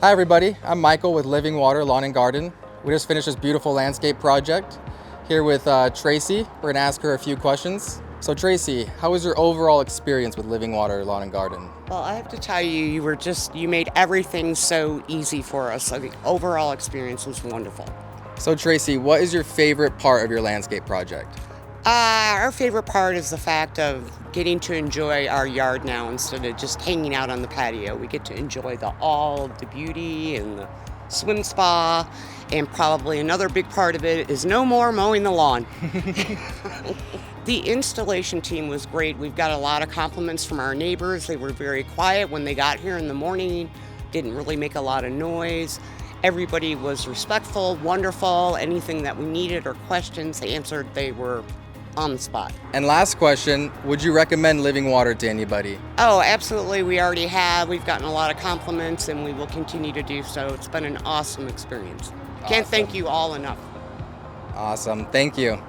Hi everybody, I'm Michael with Living Water Lawn and Garden. We just finished this beautiful landscape project here with Tracy. We're gonna ask her a few questions. So Tracy, how was your overall experience with Living Water Lawn and Garden? Well, I have to tell you, you made everything so easy for us. So the overall experience was wonderful. So Tracy, what is your favorite part of your landscape project? Our favorite part is the fact of getting to enjoy our yard now instead of just hanging out on the patio. We get to enjoy all of the beauty and the swim spa, and probably another big part of it is no more mowing the lawn. The installation team was great. We've got a lot of compliments from our neighbors. They were very quiet when they got here in the morning, didn't really make a lot of noise. Everybody was respectful, wonderful. Anything that we needed or questions, they answered. They were on the spot. And last question, would you recommend Living Water to anybody? Oh, absolutely. We already have. We've gotten a lot of compliments and we will continue to do so. It's been an awesome experience. Can't thank you all enough. Awesome, thank you.